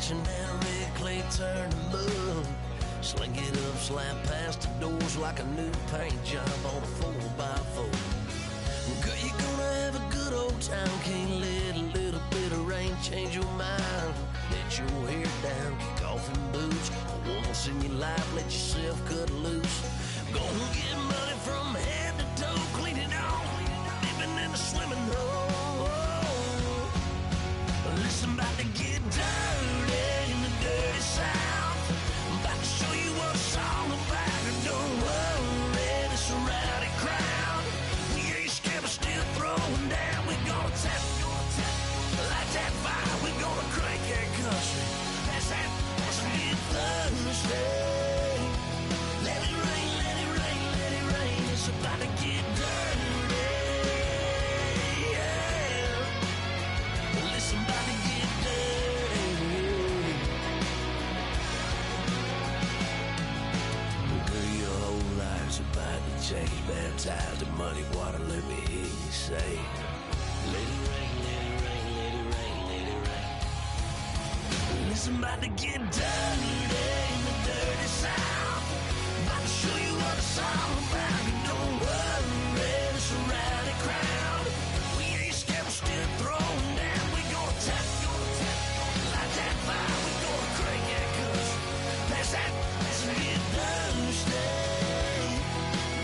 watching that red clay turn to mud. Sling it up, slap past the doors like a new paint job on a 4x4. Girl, you're gonna have a good old time. Can't let a little bit of rain change your mind. Let your hair down, kick off in boots. Once in your life, let yourself cut loose. Go and get money from head to toe, clean it off, living in a swimming hole. Listen, about to get dirty in the dirty South. I'm about to show you what it's all about. And don't worry, this a rowdy crowd. We ain't scared, but still throwing down. We gonna tap, light that fire. We gonna crank that country. That's that, let's get Thursday. Let it rain, let it rain, let it rain. It's about to get dirty. Yeah. Listen, about to get dirty. Girl, your whole life's about to change. Baptized in muddy water, let me hear you say, let it rain, let it rain, let it rain, let it rain. Listen, about to get dirty in the dirty South. About to show you what it's all about. And don't worry, it's a rowdy crowd. We ain't scared, we're still throwing down. We gonna tap, light that fire. We gonna crank that cuss. Pass that, let's get Thursday.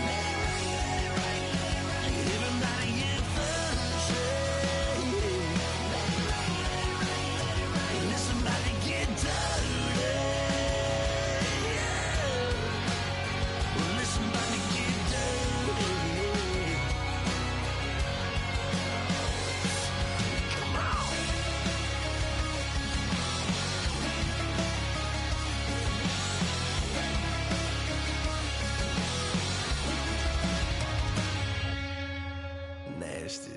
Let it rain, let it rain, let it rain. Everybody get Thursday. Let it rain, let it rain, let it rain. Listen, about to get dirty. Yeah. Listen, about to get dirty. Come on. Nasty.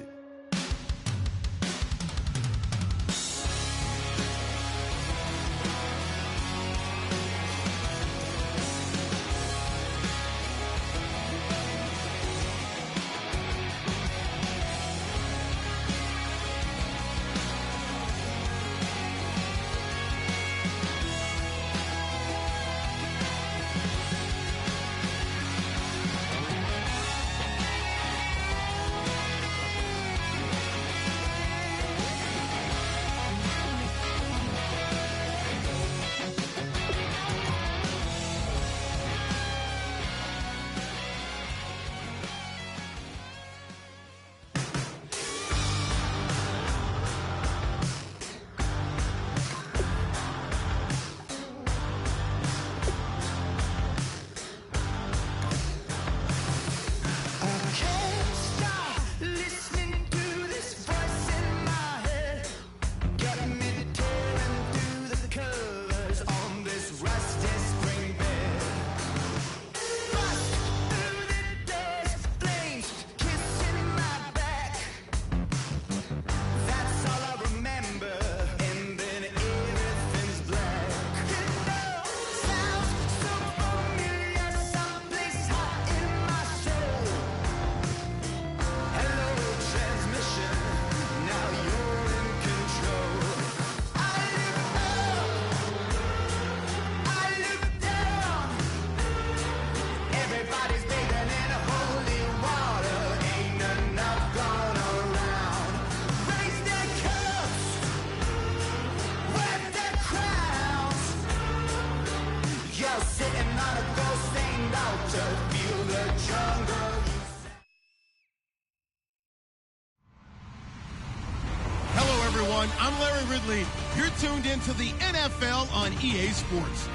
I'm Larry Ridley. You're tuned into the NFL on EA Sports.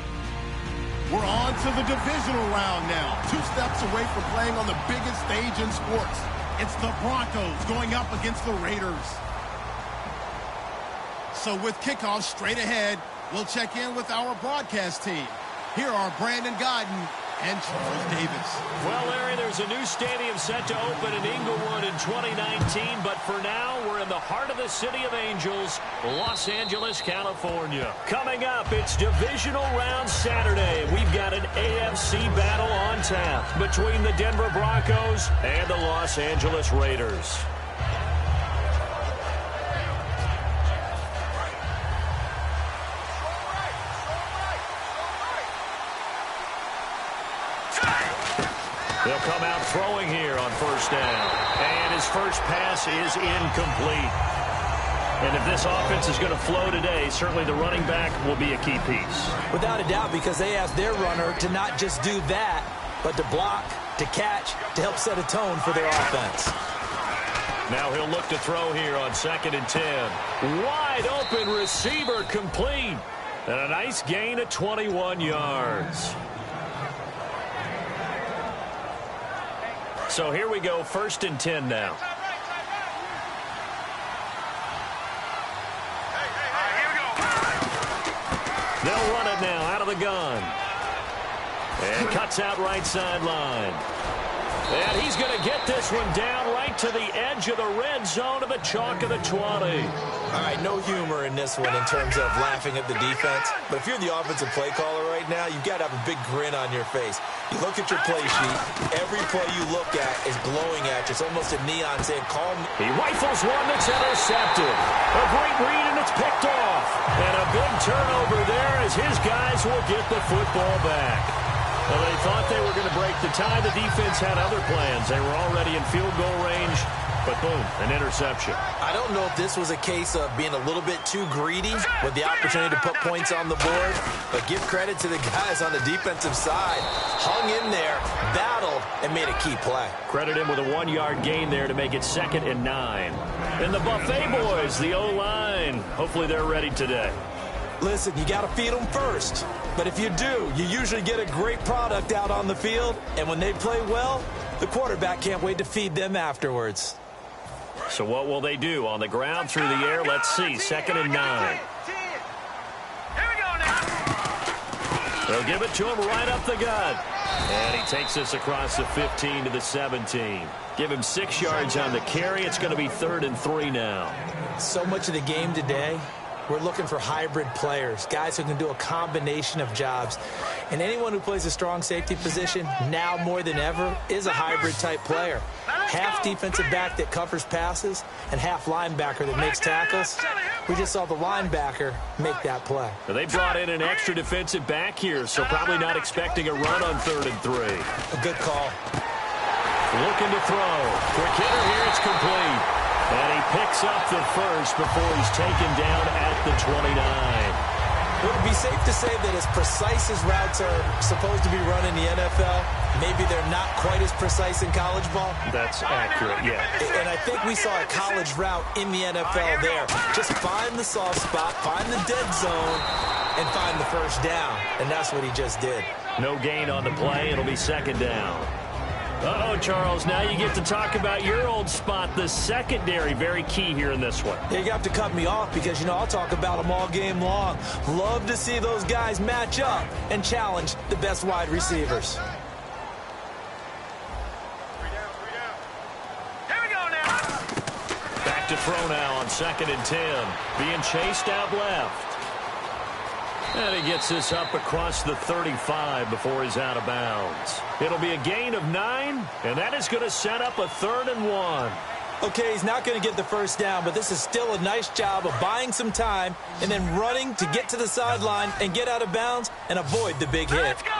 We're on to the divisional round now. 2 steps away from playing on the biggest stage in sports. It's the Broncos going up against the Raiders. So with kickoff straight ahead, we'll check in with our broadcast team. Here are Brandon Godden and Charles Davis. Well, Larry, there's a new stadium set to open in Inglewood in 2019, but for now, we're in the heart of the City of Angels, Los Angeles, California. Coming up, it's Divisional Round Saturday. We've got an AFC battle on tap between the Denver Broncos and the Los Angeles Raiders. They'll come out throwing here on first down. And his first pass is incomplete. And if this offense is going to flow today, certainly the running back will be a key piece. Without a doubt, because they asked their runner to not just do that, but to block, to catch, to help set a tone for their offense. Now he'll look to throw here on 2nd and 10. Wide open receiver complete. And a nice gain of 21 yards. So here we go, 1st and 10 now. They'll run it now out of the gun. And cuts out right sideline. And he's going to get this one down right to the edge of the red zone of the chalk of the 20. All right, no humor in this one in terms of laughing at the defense. But if you're the offensive play caller right now, you've got to have a big grin on your face. You look at your play sheet. Every play you look at is glowing at you. It's almost a neon saying, call me. He rifles one that's intercepted. A great read, and it's picked off. And a big turnover there as his guys will get the football back. Well, they thought they were going to break the tie. The defense had other plans. They were already in field goal range, but boom, an interception. I don't know if this was a case of being a little bit too greedy with the opportunity to put points on the board, but give credit to the guys on the defensive side. Hung in there, battled, and made a key play. Credit him with a 1-yard gain there to make it 2nd and 9. And the Buffet boys, the O-line, hopefully they're ready today. Listen, you got to feed them first. But if you do, you usually get a great product out on the field. And when they play well, the quarterback can't wait to feed them afterwards. So what will they do? On the ground, through the air, let's see. 2nd and 9. They'll give it to him right up the gut. And he takes this across the 15 to the 17. Give him 6 yards on the carry. It's going to be 3rd and 3 now. So much of the game today, we're looking for hybrid players, guys who can do a combination of jobs. And anyone who plays a strong safety position, now more than ever, is a hybrid-type player. Half defensive back that covers passes and half linebacker that makes tackles. We just saw the linebacker make that play. Well, they brought in an extra defensive back here, so probably not expecting a run on 3rd and 3. A good call. Looking to throw. Quick hitter here, it's complete. And he picks up the first before he's taken down at the 29. Would it be safe to say that as precise as routes are supposed to be run in the NFL, maybe they're not quite as precise in college ball? That's accurate, yeah. And I think we saw a college route in the NFL there. Just find the soft spot, find the dead zone, and find the first down. And that's what he just did. No gain on the play. It'll be 2nd down. Uh-oh, Charles, now you get to talk about your old spot, the secondary. Very key here in this one. Yeah, you have to cut me off because, you know, I'll talk about them all game long. Love to see those guys match up and challenge the best wide receivers. Here we go now. Back to throw now on 2nd and 10. Being chased out left. And he gets this up across the 35 before he's out of bounds. It'll be a gain of 9, and that is going to set up a 3rd and 1. Okay, he's not going to get the first down, but this is still a nice job of buying some time and then running to get to the sideline and get out of bounds and avoid the big hit. Let's go.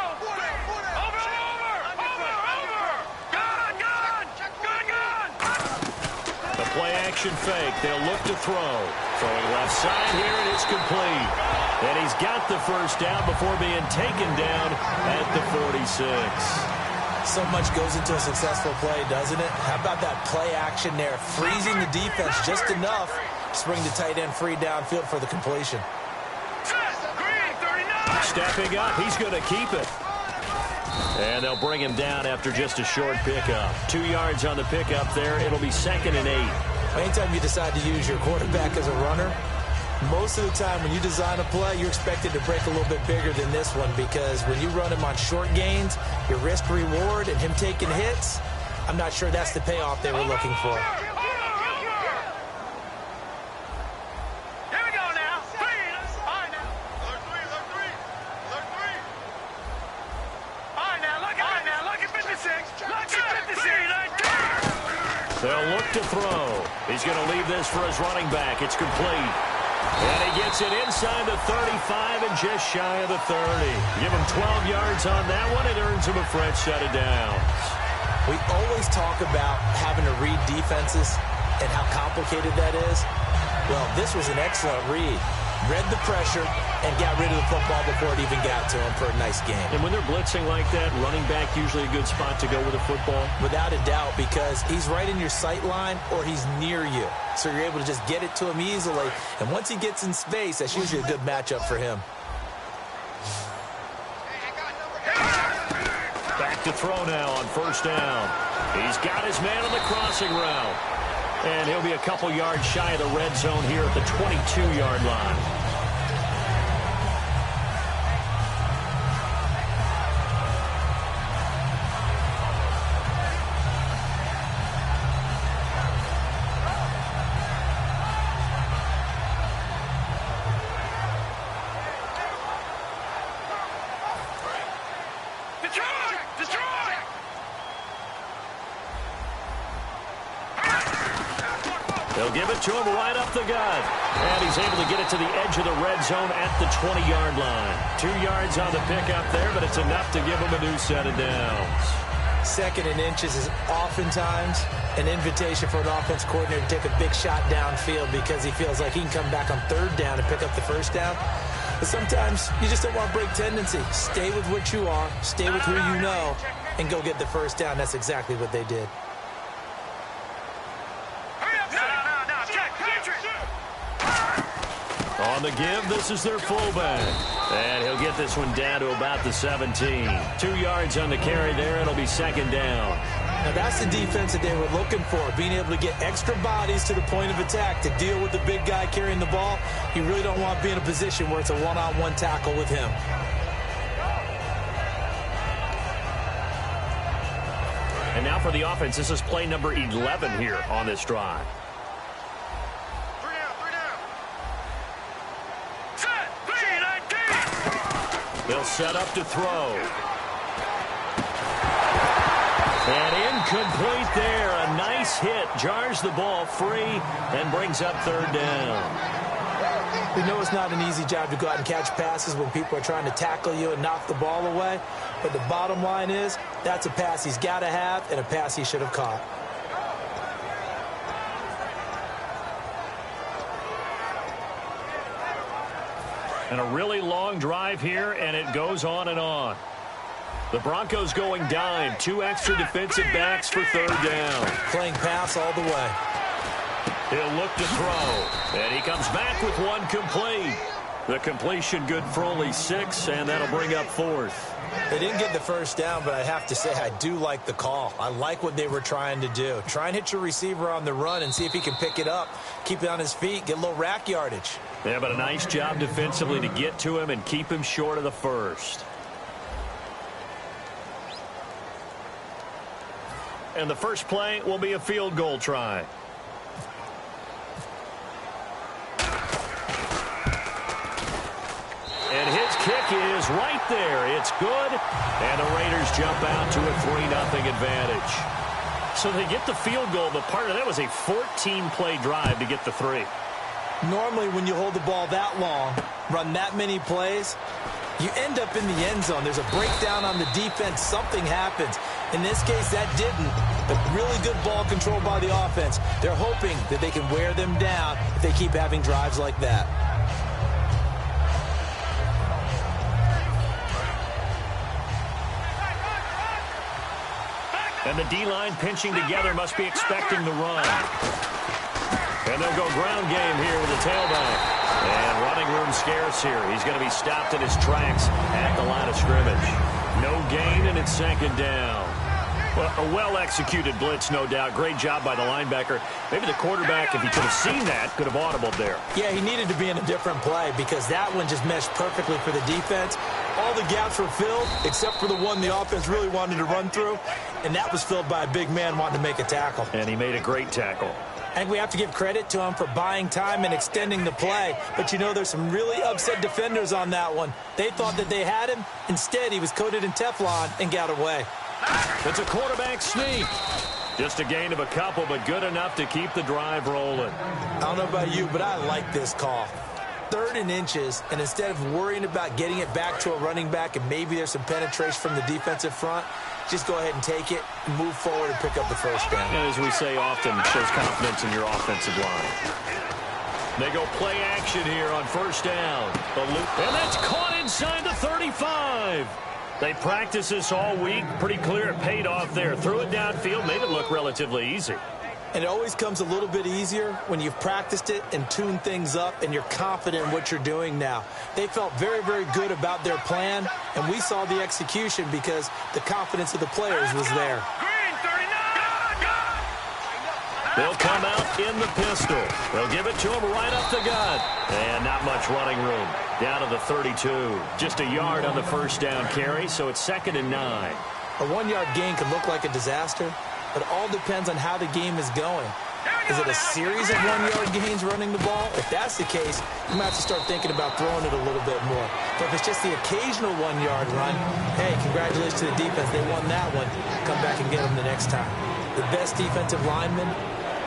The play action fake. They'll look to throw. Throwing left side here, and it's complete. And he's got the first down before being taken down at the 46. So much goes into a successful play, doesn't it? How about that play action there? Freezing the defense just enough to bring the tight end free downfield for the completion. Stepping up, he's going to keep it. And they'll bring him down after just a short pickup. 2 yards on the pickup there. It'll be 2nd and 8. Anytime you decide to use your quarterback as a runner, most of the time when you design a play, you're expected to break a little bit bigger than this one because when you run him on short gains, your risk-reward and him taking hits, I'm not sure that's the payoff they were looking for. Here we go now. All right, now. All right, now, look at 56. Look at 56 right there. They'll look to throw. He's going to leave this for his running back. It's complete. And he gets it inside the 35 and just shy of the 30. Give him 12 yards on that one. It earns him a fresh set of downs. We always talk about having to read defenses and how complicated that is. Well, this was an excellent read. Read the pressure and got rid of the football before it even got to him for a nice game. And when they're blitzing like that, running back usually a good spot to go with a football? Without a doubt, because he's right in your sight line or he's near you. So you're able to just get it to him easily. And once he gets in space, that's usually a good matchup for him. Back to throw now on first down. He's got his man on the crossing route. And he'll be a couple yards shy of the red zone here at the 22-yard line. They'll give it to him right up the gut. And he's able to get it to the edge of the red zone at the 20-yard line. 2 yards on the pickup there, but it's enough to give him a new set of downs. 2nd and inches is oftentimes an invitation for an offense coordinator to take a big shot downfield because he feels like he can come back on 3rd down and pick up the 1st down. But sometimes you just don't want to break tendency. Stay with what you are, stay with who you know, and go get the 1st down. That's exactly what they did. On the give, this is their fullback. And he'll get this one down to about the 17. 2 yards on the carry there. It'll be 2nd down. Now that's the defense that they were looking for, being able to get extra bodies to the point of attack to deal with the big guy carrying the ball. You really don't want to be in a position where it's a one-on-one tackle with him. And now for the offense, this is play number 11 here on this drive. They'll set up to throw. And incomplete there. A nice hit. Jars the ball free and brings up 3rd down. We know it's not an easy job to go out and catch passes when people are trying to tackle you and knock the ball away. But the bottom line is that's a pass he's got to have and a pass he should have caught. And a really long drive here, and it goes on and on. The Broncos going dime. 2 extra defensive backs for 3rd down. Playing pass all the way. He'll look to throw. And he comes back with one complete. The completion good for only 6, and that'll bring up 4th. They didn't get the 1st down, but I have to say I do like the call. I like what they were trying to do. Try and hit your receiver on the run and see if he can pick it up. Keep it on his feet, get a little rack yardage. Yeah, but a nice job defensively to get to him and keep him short of the 1st. And the first play will be a field goal try. And his kick is right there. It's good. And the Raiders jump out to a 3-0 advantage. So they get the field goal, but part of that was a 14-play drive to get the 3. Normally, when you hold the ball that long, run that many plays, you end up in the end zone. There's a breakdown on the defense. Something happens. In this case, that didn't. But really good ball control by the offense. They're hoping that they can wear them down if they keep having drives like that. And the D-line pinching together must be expecting the run. And they'll go ground game here with the tailback. And running room scarce here. He's going to be stopped in his tracks at the line of scrimmage. No gain, and it's 2nd down. Well, a well-executed blitz, no doubt. Great job by the linebacker. Maybe the quarterback, if he could have seen that, could have audibled there. Yeah, he needed to be in a different play because that one just meshed perfectly for the defense. All the gaps were filled except for the one the offense really wanted to run through, and that was filled by a big man wanting to make a tackle. And he made a great tackle. I think we have to give credit to him for buying time and extending the play. But, you know, there's some really upset defenders on that one. They thought that they had him. Instead, he was coated in Teflon and got away. It's a quarterback sneak. Just a gain of a couple, but good enough to keep the drive rolling. I don't know about you, but I like this call. 3rd and inches, and instead of worrying about getting it back to a running back and maybe there's some penetration from the defensive front, just go ahead and take it, move forward, and pick up the first down. And as we say often, shows confidence in your offensive line. They go play action here on 1st down. And that's caught inside the 35. They practiced this all week. Pretty clear it paid off there. Threw it downfield, made it look relatively easy. And it always comes a little bit easier when you've practiced it and tuned things up and you're confident in what you're doing now. They felt very, very good about their plan, and we saw the execution because the confidence of the players was there. They'll come out in the pistol. They'll give it to him right up the gut. And not much running room. Down to the 32. Just a yard on the 1st down carry, so it's 2nd and 9. A 1-yard gain could look like a disaster, but it all depends on how the game is going. Is it a series of 1-yard gains running the ball? If that's the case, you might have to start thinking about throwing it a little bit more. But if it's just the occasional 1-yard run, hey, congratulations to the defense. They won that one. Come back and get them the next time. The best defensive linemen,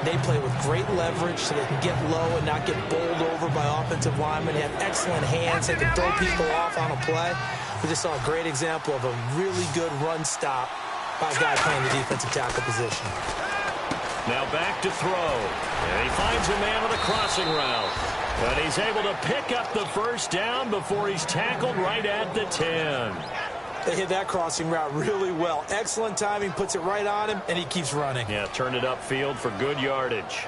they play with great leverage so they can get low and not get bowled over by offensive linemen. They have excellent hands. They can throw people off on a play. We just saw a great example of a really good run stop by a guy playing the defensive tackle position. Now back to throw. And he finds a man on the crossing route. And he's able to pick up the 1st down before he's tackled right at the 10. They hit that crossing route really well. Excellent timing, puts it right on him, and he keeps running. Yeah, turned it upfield for good yardage.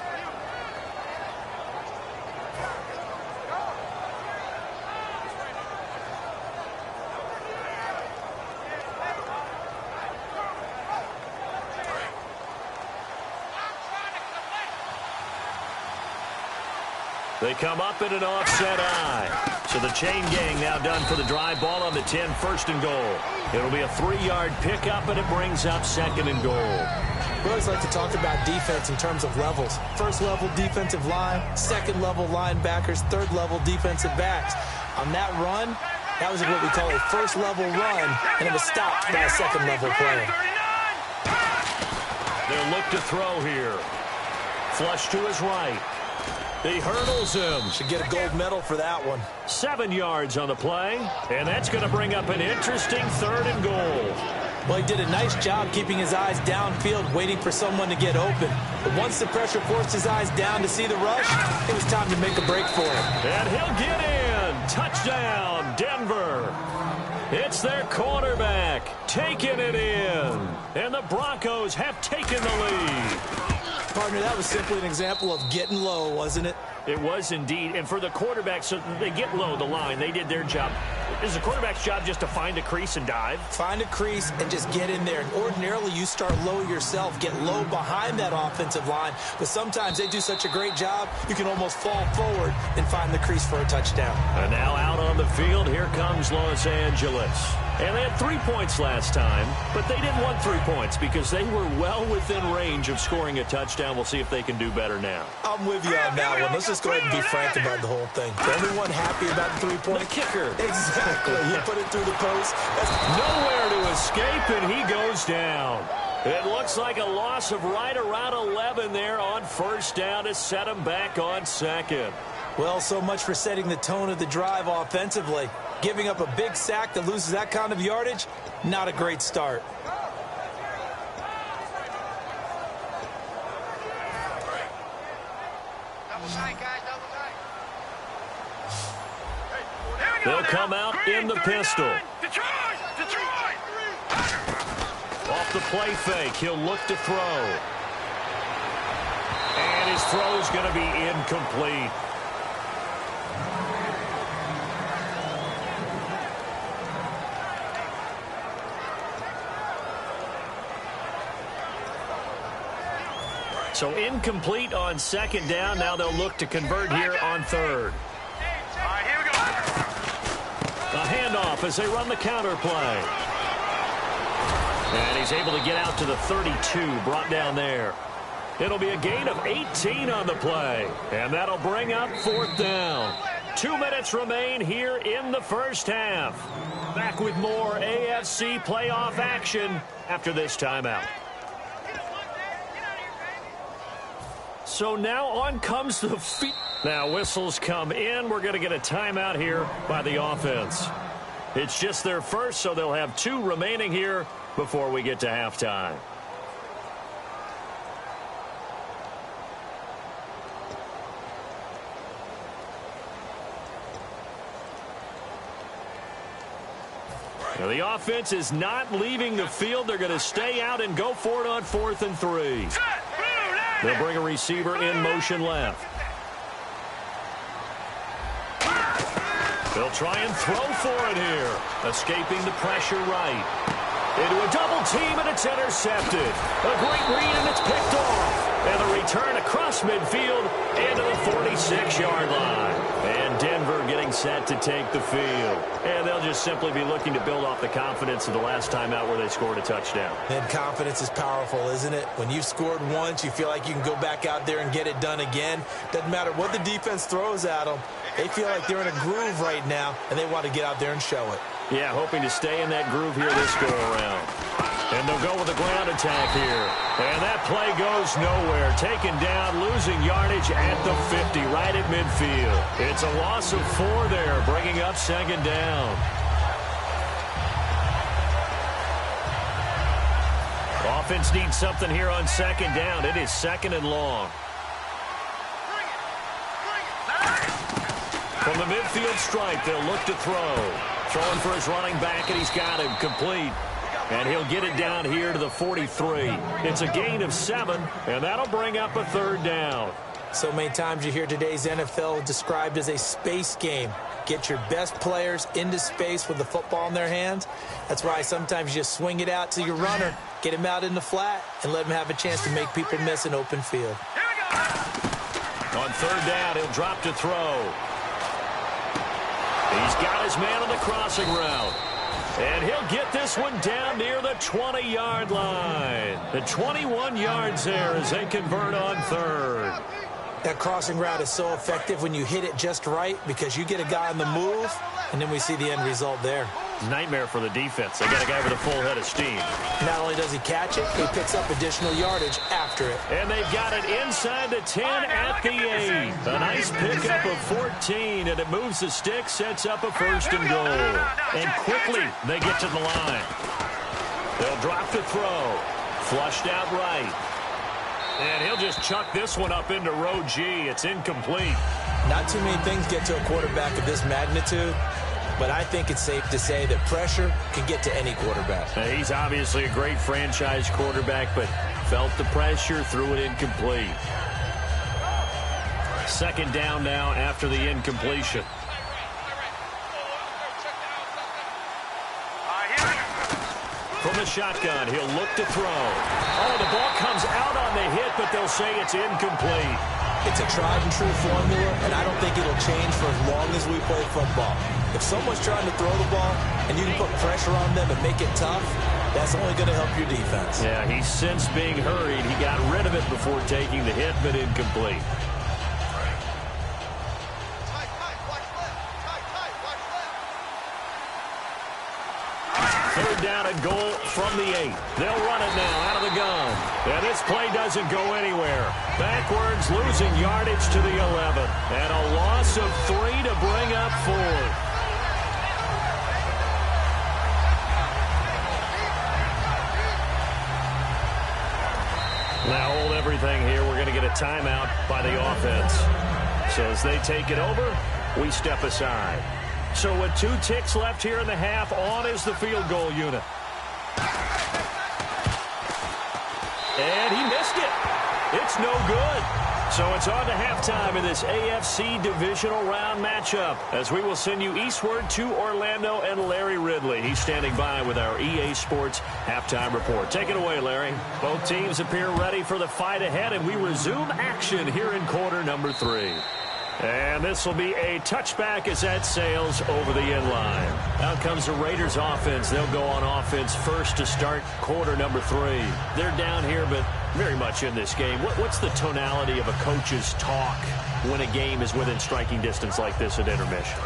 They come up in an offset eye. So the chain gang now done for the drive. Ball on the 10, 1st and goal. It'll be a 3-yard pickup, and it brings up 2nd and goal. We always like to talk about defense in terms of levels. 1st level defensive line, 2nd level linebackers, 3rd level defensive backs. On that run, that was what we call a 1st level run, and it was stopped by a 2nd level player. They'll look to throw here. Flush to his right. He hurdles him. Should get a gold medal for that one. 7 yards on the play, and that's going to bring up an interesting 3rd and goal. Well, he did a nice job keeping his eyes downfield, waiting for someone to get open. But once the pressure forced his eyes down to see the rush, it was time to make a break for him. And he'll get in. Touchdown, Denver. It's their quarterback taking it in. And the Broncos have taken the lead. Partner, that was simply an example of getting low, wasn't it? It was indeed. And for the quarterback, so they get low the line. They did their job. Is the quarterback's job just to find a crease and dive? Find a crease and just get in there. And ordinarily, you start low yourself, get low behind that offensive line. But sometimes they do such a great job, you can almost fall forward and find the crease for a touchdown. And now out on the field, here comes Los Angeles. And they had 3 points last time, but they didn't want 3 points because they were well within range of scoring a touchdown. We'll see if they can do better now. I'm with you on that one. Let's just go ahead and be frank about the whole thing. The only one happy about the 3 points? The kicker. Exactly. You put it through the post. Nowhere to escape, and he goes down. It looks like a loss of right around 11 there on 1st down to set him back on 2nd. Well, so much for setting the tone of the drive offensively. Giving up a big sack that loses that kind of yardage, not a great start. They'll come out in the pistol. Off the play fake, he'll look to throw. And his throw's going to be incomplete. So incomplete on 2nd down. Now they'll look to convert here on 3rd. All right, here we go. A handoff as they run the counter play. And he's able to get out to the 32, brought down there. It'll be a gain of 18 on the play. And that'll bring up 4th down. 2 minutes remain here in the 1st half. Back with more AFC playoff action after this timeout. So now on comes the Now whistles come in. We're going to get a timeout here by the offense. It's just their first, so they'll have 2 remaining here before we get to halftime. Now the offense is not leaving the field. They're going to stay out and go for it on 4th and 3. They'll bring a receiver in motion left. They'll try and throw for it here. Escaping the pressure right. Into a double team, and it's intercepted. A great read, and it's picked off. And the return across midfield into the 46-yard line. And Denver getting set to take the field. And they'll just simply be looking to build off the confidence of the last time out where they scored a touchdown. And confidence is powerful, isn't it? When you've scored once, you feel like you can go back out there and get it done again. Doesn't matter what the defense throws at them. They feel like they're in a groove right now, and they want to get out there and show it. Yeah, hoping to stay in that groove here this go-around. And they'll go with a ground attack here. And that play goes nowhere. Taken down, losing yardage at the 50, right at midfield. It's a loss of 4 there, bringing up 2nd down. Offense needs something here on 2nd down. It is 2nd and long. From the midfield stripe, they'll look to throw. Throwing for his running back, and he's got him complete. And he'll get it down here to the 43. It's a gain of 7, and that'll bring up a 3rd down. So many times you hear today's NFL described as a space game. Get your best players into space with the football in their hands. That's why sometimes you just swing it out to your runner, get him out in the flat, and let him have a chance to make people miss an open field. On 3rd down, he'll drop to throw. He's got his man on the crossing route. And he'll get this one down near the 20-yard line. The 21 yards there as they convert on 3rd. That crossing route is so effective when you hit it just right because you get a guy on the move, and then we see the end result there. Nightmare for the defense. They got a guy with a full head of steam. Not only does he catch it, he picks up additional yardage after it. And they've got it inside the 10 at the 8. A nice pickup of 14, and it moves the stick, sets up a 1st and goal. And quickly, they get to the line. They'll drop to throw. Flushed out right. And he'll just chuck this one up into row G. It's incomplete. Not too many things get to a quarterback of this magnitude, but I think it's safe to say that pressure can get to any quarterback. He's obviously a great franchise quarterback, but felt the pressure, threw it incomplete. 2nd down now after the incompletion. From the shotgun, he'll look to throw. Oh, the ball comes out on the hit, but they'll say it's incomplete. It's a tried-and-true formula, and I don't think it'll change for as long as we play football. If someone's trying to throw the ball and you can put pressure on them and make it tough, that's only going to help your defense. Yeah, he's since being hurried. He got rid of it before taking the hit, but incomplete. Third down and goal from the 8. They'll run it now out of the gun. And this play doesn't go anywhere. Backwards, losing yardage to the 11. And a loss of 3 to bring up 4th. Now hold everything here. We're going to get a timeout by the offense. So as they take it over, we step aside. So with 2 ticks left here in the half, on is the field goal unit. And he missed it. It's no good. So it's on to halftime in this AFC divisional round matchup as we will send you eastward to Orlando and Larry Ridley. He's standing by with our EA Sports halftime report. Take it away, Larry. Both teams appear ready for the fight ahead, and we resume action here in quarter number 3. And this will be a touchback as that sails over the end line. Out comes the Raiders offense. They'll go on offense first to start quarter number 3. They're down here, but very much in this game. What's the tonality of a coach's talk when a game is within striking distance like this at intermission?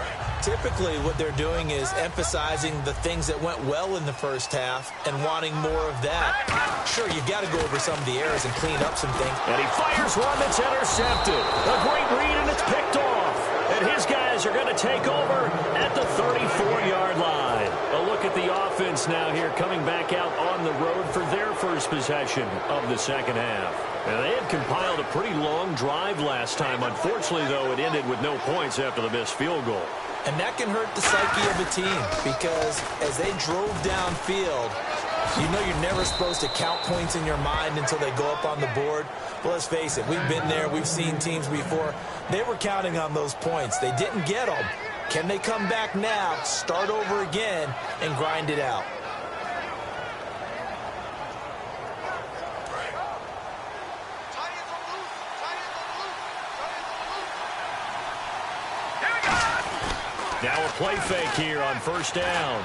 typically what they're doing is emphasizing the things that went well in the first half and wanting more of that. Sure, you've got to go over some of the errors and clean up some things. And he fires one that's intercepted. A great read, and it's picked off. And his guys are going to take over at the 34-yard line. A look at the offense now here, coming back out on the road for their first possession of the second half. And they had compiled a pretty long drive last time. Unfortunately, though, it ended with no points after the missed field goal. And that can hurt the psyche of a team because as they drove downfield, you know you're never supposed to count points in your mind until they go up on the board. But let's face it, we've been there. We've seen teams before. They were counting on those points. They didn't get them. Can they come back now, start over again, and grind it out? Now a play fake here on first down.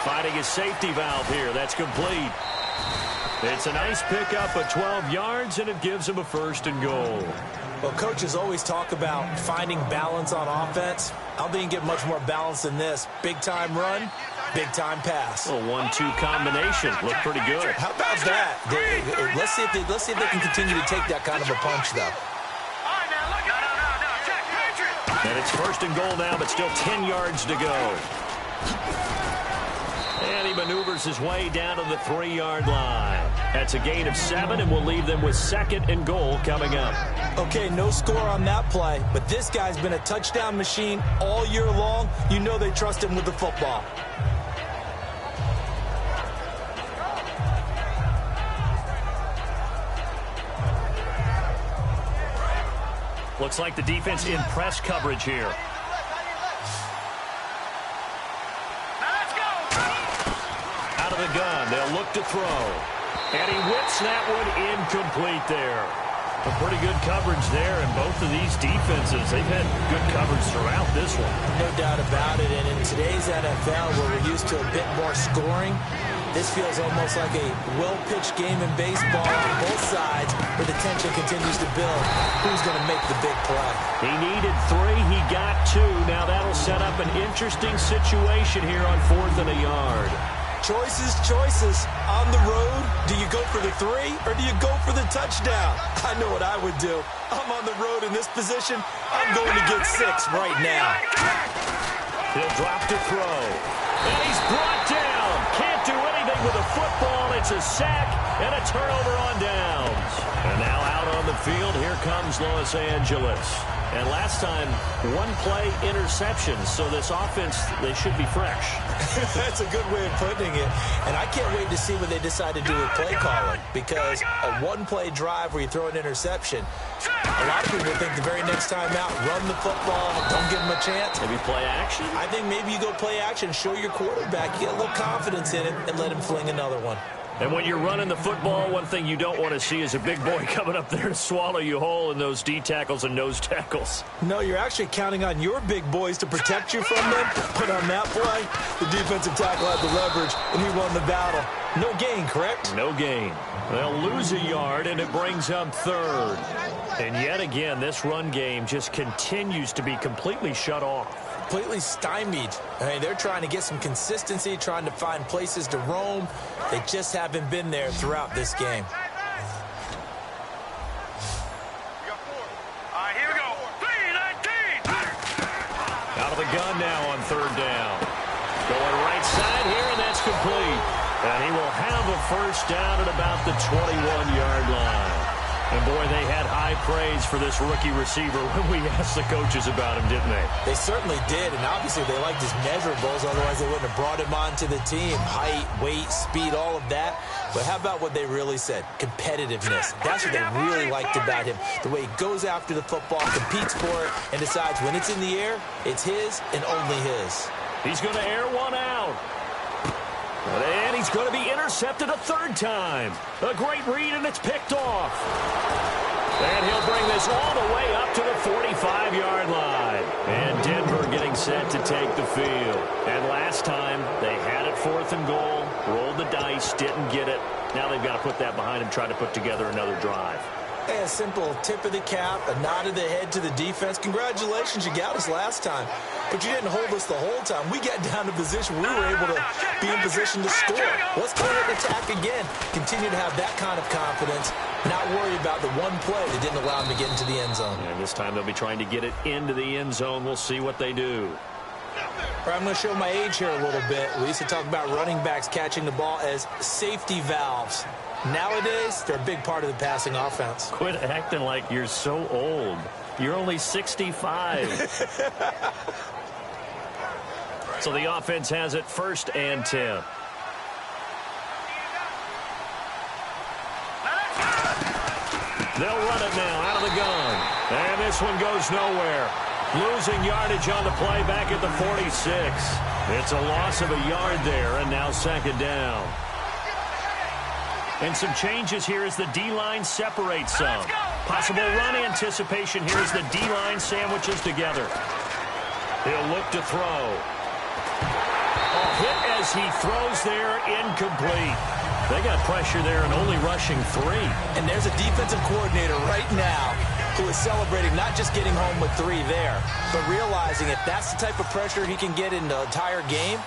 Finding his safety valve here. That's complete. It's a nice pickup of 12 yards, and it gives him a first and goal. Well, coaches always talk about finding balance on offense. I don't think you can get much more balance than this. Big-time run, big-time pass. A 1-2 combination. Looked pretty good. How about that? Let's see if they can continue to take that kind of a punch, though. And it's first and goal now, but still 10 yards to go. And he maneuvers his way down to the 3-yard line. That's a gain of 7, and we'll leave them with second and goal coming up. Okay, no score on that play, but this guy's been a touchdown machine all year long. You know they trust him with the football. Looks like the defense in press coverage here. Out of the gun, they'll look to throw. And he whips that one incomplete there. A pretty good coverage there, and both of these defenses, they've had good coverage throughout this one. No doubt about it, and in today's NFL, where we're used to a bit more scoring, this feels almost like a well-pitched game in baseball on both sides, where the tension continues to build. Who's going to make the big play? He needed 3, he got 2. Now that'll set up an interesting situation here on 4th and a yard. Choices. On the road, do you go for the 3 or do you go for the touchdown? I know what I would do. I'm on the road in this position. I'm going to get 6 right now. He'll drop to throw. And he's brought down. Can't do anything with a football. It's a sack and a turnover on downs. And now out on the field, here comes Los Angeles. And last time, 1-play interception. So this offense, they should be fresh. That's a good way of putting it. And I can't wait to see what they decide to do with play calling. Because a 1-play drive where you throw an interception, a lot of people think the very next time out, run the football, don't give them a chance. Maybe play action? I think maybe you go play action, show your quarterback, you get a little confidence in it, and let him fling another one. And when you're running the football, one thing you don't want to see is a big boy coming up there to swallow you whole in those D tackles and nose tackles. No, you're actually counting on your big boys to protect you from them. But on that play, the defensive tackle had the leverage, and he won the battle. No gain, correct? No gain. They'll lose a yard, and it brings up 3rd. And yet again, this run game just continues to be completely shut off. Completely stymied. I mean, they're trying to get some consistency, trying to find places to roam. They just haven't been there throughout this game. Here we go. 3-19. Out of the gun now on 3rd down. Going right side here, and that's complete. And he will have a first down at about the 21-yard line. And, boy, they had high praise for this rookie receiver when we asked the coaches about him, didn't they? They certainly did, and obviously they liked his measurables, otherwise they wouldn't have brought him onto the team. Height, weight, speed, all of that. But how about what they really said? Competitiveness. That's what they really liked about him. The way he goes after the football, competes for it, and decides when it's in the air, it's his and only his. He's going to air one out. And he's going to be intercepted a 3rd time. A great read, and it's picked off. And he'll bring this all the way up to the 45-yard line. And Denver getting set to take the field. And last time, they had it 4th and goal, rolled the dice, didn't get it. Now they've got to put that behind them, try to put together another drive. Hey, a simple tip of the cap, a nod of the head to the defense. Congratulations, you got us last time. But you didn't hold us the whole time. We got down to position where we were able to be in position to score. Let's go ahead and attack again. Continue to have that kind of confidence. Not worry about the one play that didn't allow them to get into the end zone. And this time they'll be trying to get it into the end zone. We'll see what they do. All right, I'm going to show my age here a little bit. We used to talk about running backs catching the ball as safety valves. Nowadays, they're a big part of the passing offense. Quit acting like you're so old. You're only 65. So the offense has it 1st and 10. They'll run it now out of the gun. And this one goes nowhere. Losing yardage on the play back at the 46. It's a loss of a yard there, and now 2nd down. And some changes here as the D-line separates some. Possible run anticipation here as the D-line sandwiches together. He'll look to throw. A hit as he throws there, incomplete. They got pressure there and only rushing 3. And there's a defensive coordinator right now who is celebrating not just getting home with 3 there, but realizing if that's the type of pressure he can get in the entire game,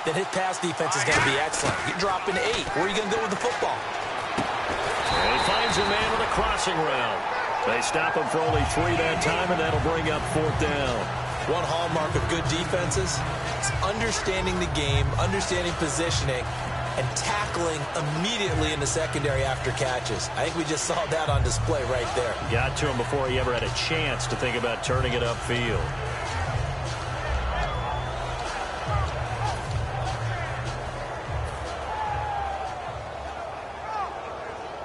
then his pass defense is going to be excellent. You're dropping 8. Where are you going to go with the football? And he finds a man with a crossing route. They stop him for only 3 that time, and that'll bring up 4th down. One hallmark of good defenses is understanding the game, understanding positioning, and tackling immediately in the secondary after catches. I think we just saw that on display right there. Got to him before he ever had a chance to think about turning it upfield.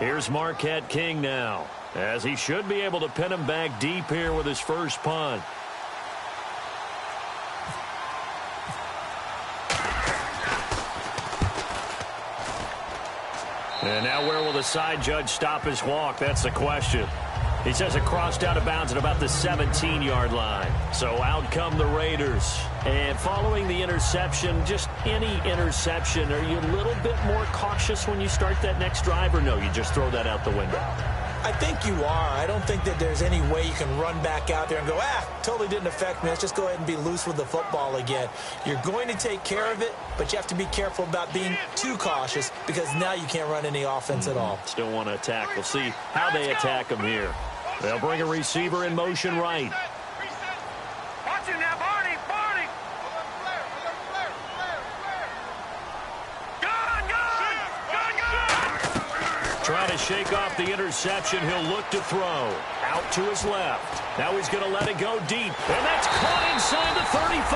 Here's Marquette King now, as he should be able to pin him back deep here with his first punt. And now where will the side judge stop his walk? That's the question. He says it crossed out of bounds at about the 17-yard line. So out come the Raiders. And following the interception, just any interception, are you a little bit more cautious when you start that next drive, or no, you just throw that out the window? I think you are. I don't think that there's any way you can run back out there and go, totally didn't affect me. Let's just go ahead and be loose with the football again. You're going to take care of it, but you have to be careful about being too cautious because now you can't run any offense at all. Still want to attack. We'll see how they attack him here. They'll bring a receiver in motion right. Watch him now, Barney. Trying to shake off the interception. He'll look to throw. Out to his left. Now he's going to let it go deep. And that's caught inside the 35.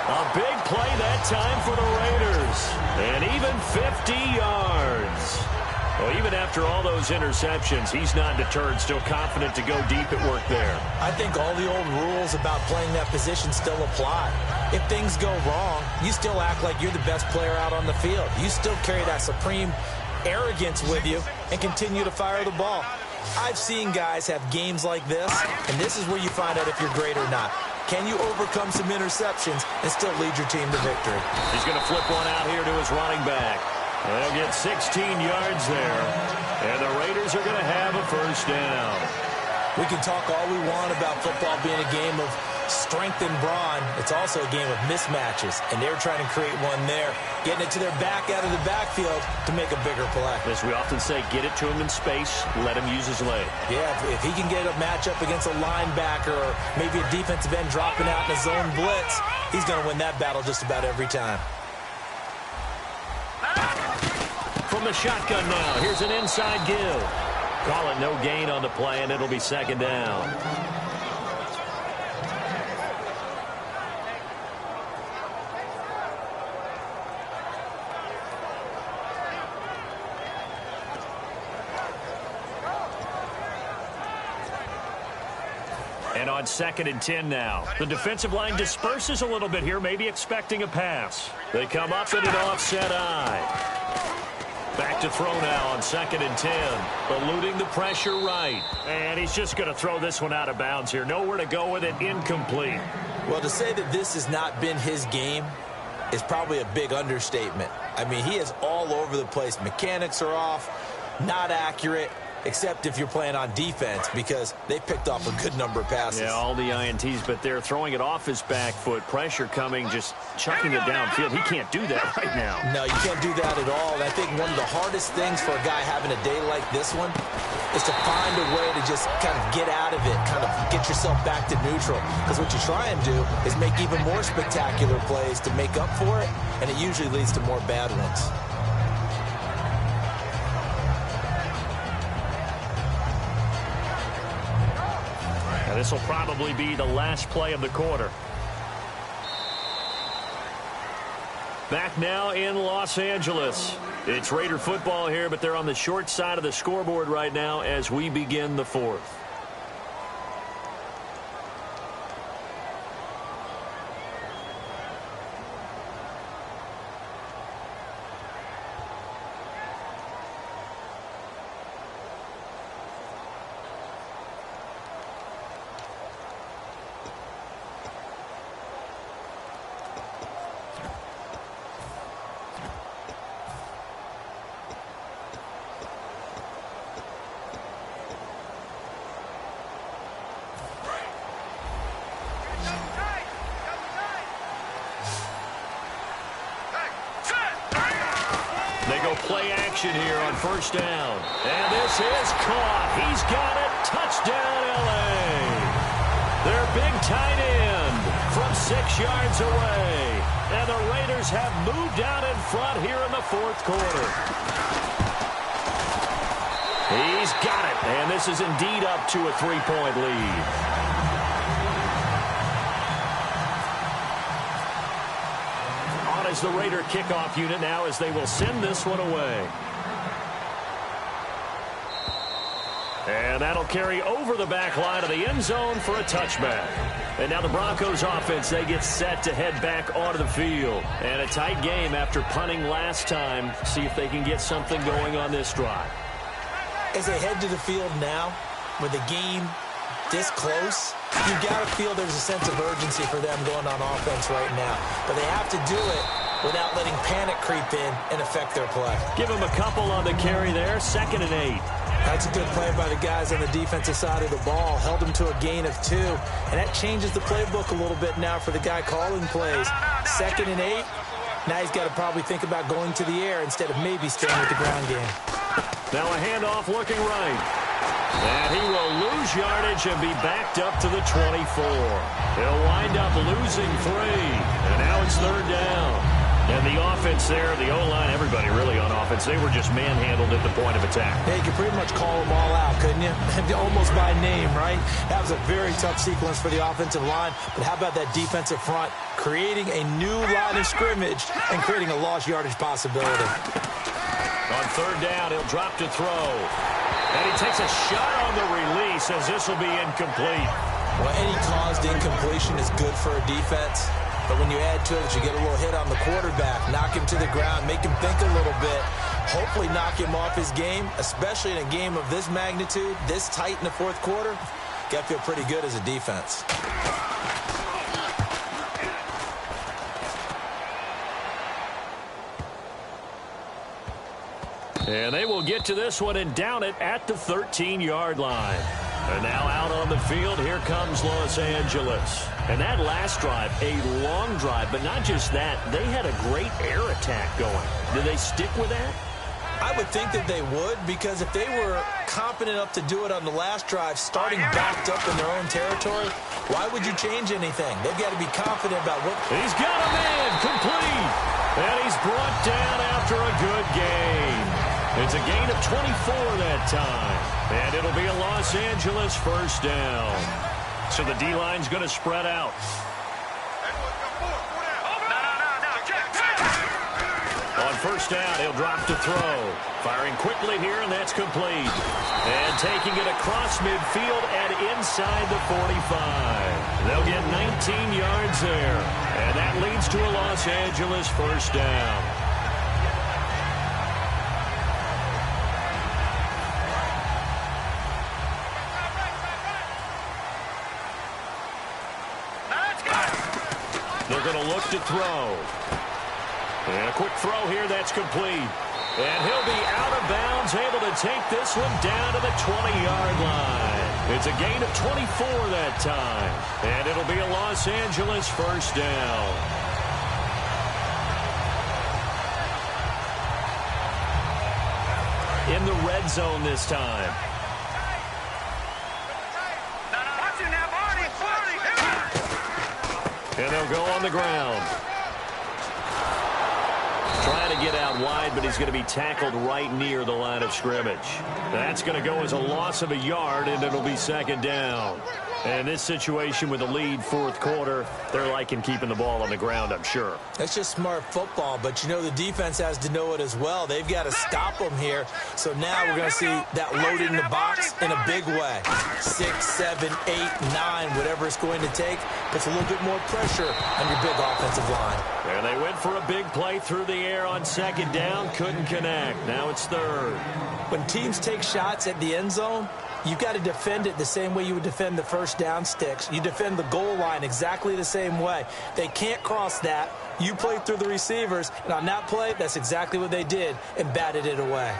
A big play that time for the Raiders. And even 50 yards. Well, even after all those interceptions, he's not deterred, still confident to go deep at work there. I think all the old rules about playing that position still apply. If things go wrong, you still act like you're the best player out on the field. You still carry that supreme arrogance with you and continue to fire the ball. I've seen guys have games like this, and this is where you find out if you're great or not. Can you overcome some interceptions and still lead your team to victory? He's going to flip one out here to his running back. They'll get 16 yards there, and the Raiders are going to have a first down. We can talk all we want about football being a game of strength and brawn. It's also a game of mismatches, and they're trying to create one there, getting it to their back out of the backfield to make a bigger play. As we often say, get it to him in space, let him use his leg. Yeah, if he can get a matchup against a linebacker or maybe a defensive end dropping out in a zone blitz, he's going to win that battle just about every time. From the shotgun now, here's an inside give. Call it no gain on the play, and it'll be 2nd down. And on 2nd and 10 now. The defensive line disperses a little bit here, maybe expecting a pass. They come up in an offset eye. Back to throw now on 2nd and 10. Eluding the pressure right. And he's just going to throw this one out of bounds here. Nowhere to go with it. Incomplete. Well, to say that this has not been his game is probably a big understatement. I mean, he is all over the place. Mechanics are off, not accurate. except if you're playing on defense, because they picked off a good number of passes. Yeah, all the INTs, but they're throwing it off his back foot. Pressure coming, just chucking it downfield. He can't do that right now. No, you can't do that at all. And I think one of the hardest things for a guy having a day like this one is to find a way to just kind of get out of it, kind of get yourself back to neutral. Because what you try and do is make even more spectacular plays to make up for it, and it usually leads to more bad ones. Now, this will probably be the last play of the quarter. Back now in Los Angeles. It's Raider football here, but they're on the short side of the scoreboard right now as we begin the fourth. Play action here on first down. And this is caught. He's got it. Touchdown, L.A. Their big tight end from 6 yards away. And the Raiders have moved out in front here in the fourth quarter. He's got it. And this is indeed up to a 3-point lead. Is the Raider kickoff unit now as they will send this one away. And that'll carry over the back line of the end zone for a touchback. And now the Broncos offense, they get set to head back onto the field. And a tight game after punting last time. See if they can get something going on this drive. As they head to the field now, with the game this close, you've got to feel there's a sense of urgency for them going on offense right now. But they have to do it without letting panic creep in and affect their play. Give them a couple on the carry there, 2nd and 8. That's a good play by the guys on the defensive side of the ball. Held them to a gain of 2. And that changes the playbook a little bit now for the guy calling plays. 2nd and 8. Now he's got to probably think about going to the air instead of maybe staying with the ground game. Now a handoff looking right. And he will lose yardage and be backed up to the 24. He'll wind up losing 3. And now it's 3rd down. And the offense there, the O-line, everybody really on offense, they were just manhandled at the point of attack. Yeah, you could pretty much call them all out, couldn't you? Almost by name, right? That was a very tough sequence for the offensive line. But how about that defensive front creating a new line of scrimmage and creating a lost yardage possibility? On 3rd down, he'll drop to throw. And he takes a shot on the release as this will be incomplete. Well, any caused incompletion is good for a defense. But when you add to it, you get a little hit on the quarterback, knock him to the ground, make him think a little bit, hopefully knock him off his game, especially in a game of this magnitude, this tight in the fourth quarter. Got to feel pretty good as a defense. And they will get to this one and down it at the 13-yard line. And now out on the field, here comes Los Angeles. And that last drive, a long drive, but not just that. They had a great air attack going. Did they stick with that? I would think that they would, because if they were confident enough to do it on the last drive, starting backed up in their own territory, why would you change anything? They've got to be confident about what... He's got a man, complete. And he's brought down after a good gain. It's a gain of 24 that time. And it'll be a Los Angeles first down. So the D-line's going to spread out. On first down, he'll drop to throw. Firing quickly here, and that's complete. And taking it across midfield and inside the 45. They'll get 19 yards there. And that leads to a Los Angeles first down. They're going to look to throw. And a quick throw here, that's complete. And he'll be out of bounds, able to to take this one down to the 20-yard line. It's a gain of 24 that time. And it'll be a Los Angeles first down. In the red zone this time. And they'll go on the ground. Trying to get out wide, but he's going to be tackled right near the line of scrimmage. That's going to go as a loss of a yard, and it'll be second down. And in this situation with a lead fourth quarter, they're liking keeping the ball on the ground, I'm sure. That's just smart football, but you know the defense has to know it as well. They've got to stop them here. So now we're going to see that loaded in the box in a big way. 6, 7, 8, 9, whatever it's going to take, puts a little bit more pressure on your big offensive line. And they went for a big play through the air on second down, couldn't connect. Now it's third. When teams take shots at the end zone, you've got to defend it the same way you would defend the first down sticks. You defend the goal line exactly the same way. They can't cross that. You play through the receivers, and on that play, that's exactly what they did and batted it away.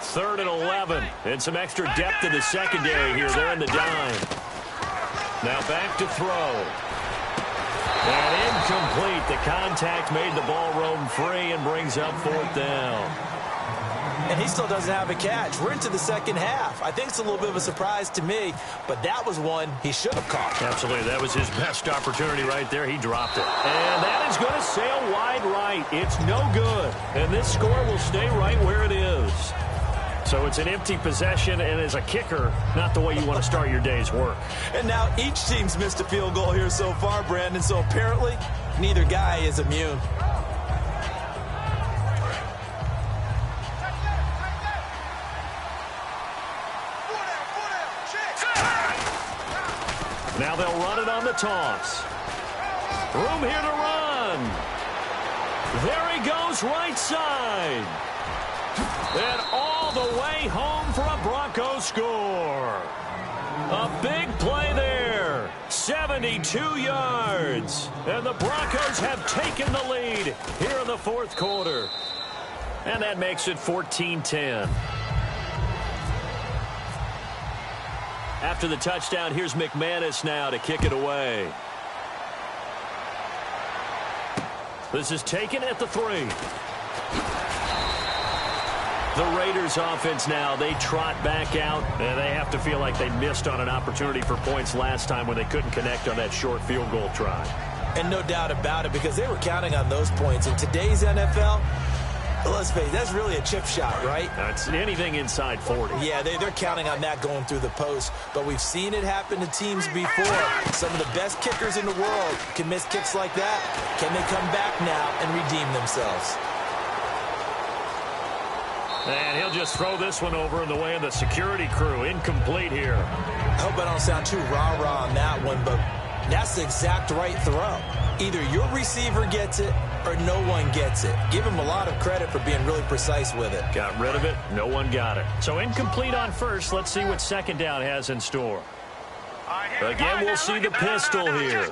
Third and 11, and some extra depth in the secondary here. They're in the dime. Now back to throw. And incomplete. The contact made the ball roam free and brings up fourth down. And he still doesn't have a catch. We're into the second half. I think it's a little bit of a surprise to me, but that was one he should have caught. Absolutely. That was his best opportunity right there. He dropped it. And that is going to sail wide right. It's no good. And this score will stay right where it is. So it's an empty possession, and as a kicker, not the way you want to start your day's work. And now each team's missed a field goal here so far, Brandon, so apparently neither guy is immune. Now they'll run it on the toss. Room here to run. There he goes right side. And all the way home for a Broncos score. A big play there. 72 yards. And the Broncos have taken the lead here in the fourth quarter. And that makes it 14-10. After the touchdown, here's McManus now to kick it away. This is taken at the 3. The Raiders offense now, they trot back out, and they have to feel like they missed on an opportunity for points last time when they couldn't connect on that short field goal try. And no doubt about it, because they were counting on those points. In today's NFL, let's face it, that's really a chip shot, right? It's anything inside 40. Yeah, they're counting on that going through the post. But we've seen it happen to teams before. Some of the best kickers in the world can miss kicks like that. Can they come back now and redeem themselves? And he'll just throw this one over in the way of the security crew. Incomplete here. I hope I don't sound too rah-rah on that one, but that's the exact right throw. Either your receiver gets it or no one gets it. Give him a lot of credit for being really precise with it. Got rid of it. No one got it. So incomplete on first. Let's see what second down has in store. Again, we'll see the pistol here.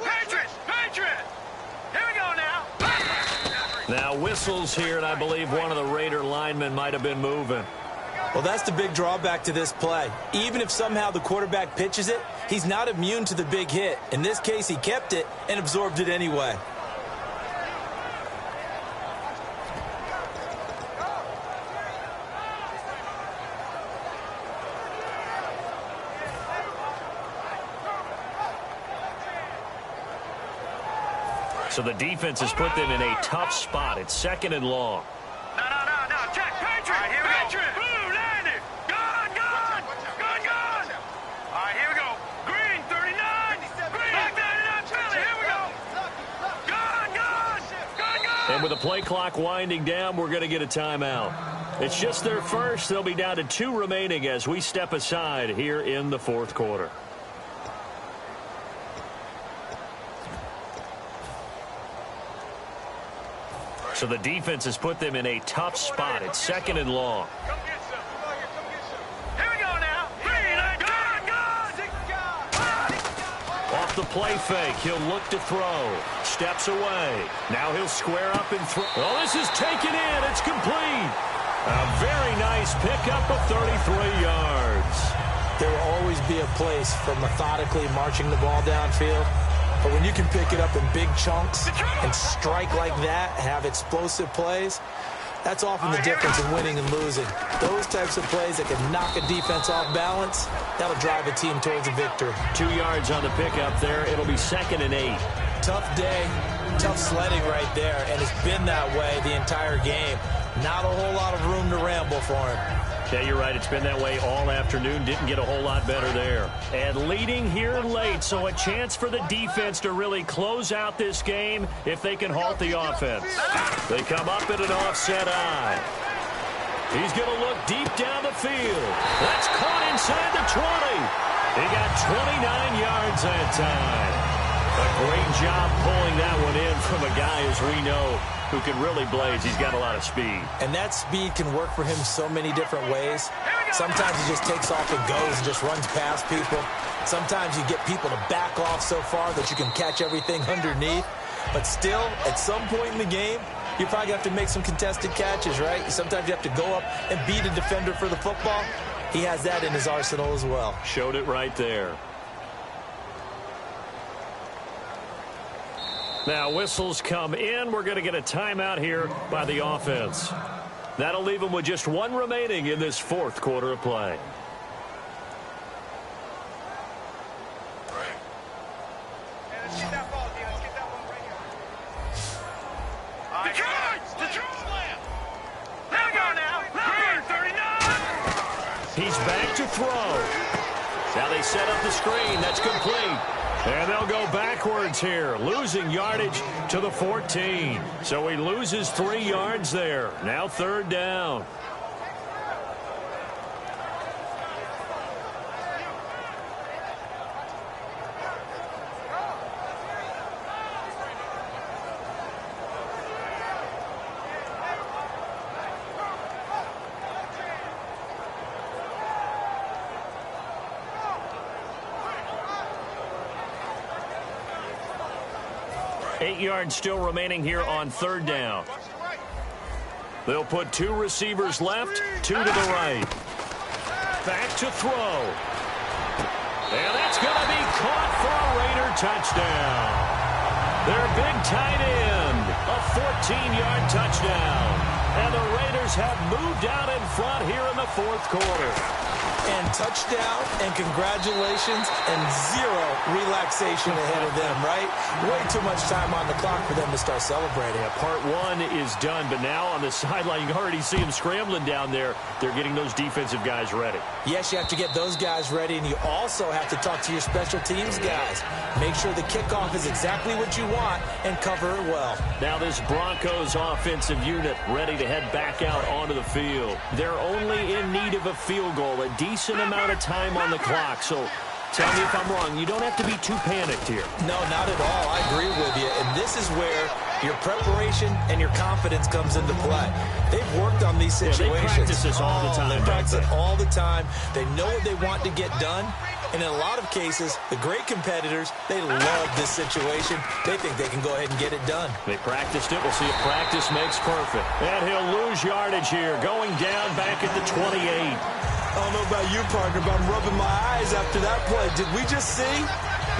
Now whistles here, and I believe one of the Raider linemen might have been moving. Well, that's the big drawback to this play. Even if somehow the quarterback pitches it, he's not immune to the big hit. In this case, he kept it and absorbed it anyway. So the defense has put them in a tough spot. It's second and long. No. Check. Patriot. All right, here we go. Blue, landed. Gone. All right, here we go. Green, 39. Green. Back 39, Philly. Here we go. Gone. And with the play clock winding down, we're going to get a timeout. It's just their first. They'll be down to 2 remaining as we step aside here in the fourth quarter. So the defense has put them in a tough spot. It's second and long. Here we go now. Off the play fake. He'll look to throw. Steps away. Now he'll square up and throw. Oh, this is taken in. It's complete. A very nice pickup of 33 yards. There will always be a place for methodically marching the ball downfield. But when you can pick it up in big chunks and strike like that, have explosive plays, that's often the difference in winning and losing. Those types of plays that can knock a defense off balance, that'll drive a team towards a victory. 2 yards on the pickup there. It'll be 2nd and 8. Tough day, tough sledding right there, and it's been that way the entire game. Not a whole lot of room to ramble for him. Yeah, you're right. It's been that way all afternoon. Didn't get a whole lot better there. And leading here late, so a chance for the defense to really close out this game if they can halt the offense. They come up in an offset eye. He's going to look deep down the field. That's caught inside the 20. He got 29 yards that time. A great job pulling that one in from a guy, as we know, who can really blaze. He's got a lot of speed. And that speed can work for him so many different ways. Sometimes he just takes off and goes and just runs past people. Sometimes you get people to back off so far that you can catch everything underneath. But still, at some point in the game, you probably have to make some contested catches, right? Sometimes you have to go up and beat a defender for the football. He has that in his arsenal as well. Showed it right there. Now, whistles come in. We're going to get a timeout here by the offense. That'll leave them with just one remaining in this fourth quarter of play. He's back to throw. Now they set up the screen. That's complete. And they'll go backwards here, losing yardage to the 14. So he loses 3 yards there. Now 3rd down. Eight yards still remaining here on 3rd down. They'll put 2 receivers left, 2 to the right. Back to throw. And that's going to be caught for a Raider touchdown. Their big tight end, a 14-yard touchdown. And the Raiders have moved out in front here in the 4th quarter. And touchdown, and congratulations, and 0 relaxation ahead of them, right? Way too much time on the clock for them to start celebrating. Yeah, part 1 is done, but now on the sideline, you can already see them scrambling down there. They're getting those defensive guys ready. Yes, you have to get those guys ready, and you also have to talk to your special teams guys. Make sure the kickoff is exactly what you want and cover it well. Now this Broncos offensive unit ready to head back out onto the field. They're only in need of a field goal, a decent amount of time on the clock. So tell me if I'm wrong. You don't have to be too panicked here. No, not at all. I agree with you. And this is where your preparation and your confidence comes into play. They've worked on these situations. They practice this all the time. They practice it all the time. They know what they want to get done. And in a lot of cases, the great competitors, they love this situation. They think they can go ahead and get it done. They practiced it. We'll see if practice makes perfect. And he'll lose yardage here, going down back at the 28. I don't know about you, partner, but I'm rubbing my eyes after that play. Did we just see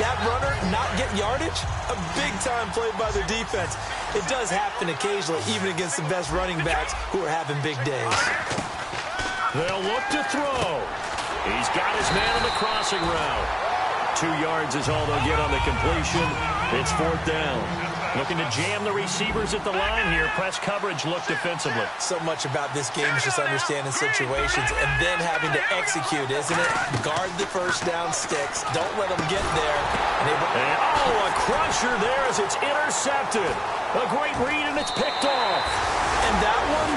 that runner not get yardage? A big-time play by the defense. It does happen occasionally, even against the best running backs who are having big days. They'll look to throw. He's got his man on the crossing route. 2 yards is all they'll get on the completion. It's 4th down. Looking to jam the receivers at the line here. Press coverage look defensively. So much about this game is just understanding situations and then having to execute, isn't it? Guard the first down sticks. Don't let them get there. And a crusher there as it's intercepted. A great read, and it's picked off. And that one,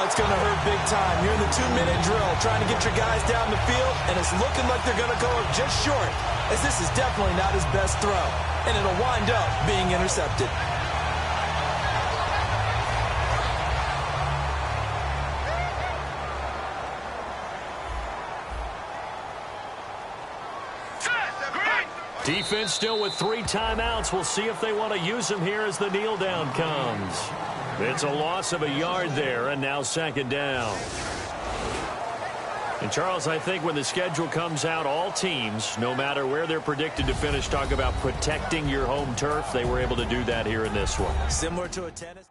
it's going to hurt big time. You're in the 2-minute drill trying to get your guys down the field, and it's looking like they're going to go up just short, as this is definitely not his best throw. And it'll wind up being intercepted. Defense still with 3 timeouts. We'll see if they want to use them here as the kneel down comes. It's a loss of a yard there, and now 2nd down. And, Charles, I think when the schedule comes out, all teams, no matter where they're predicted to finish, talk about protecting your home turf. They were able to do that here in this one. Similar to a tennis.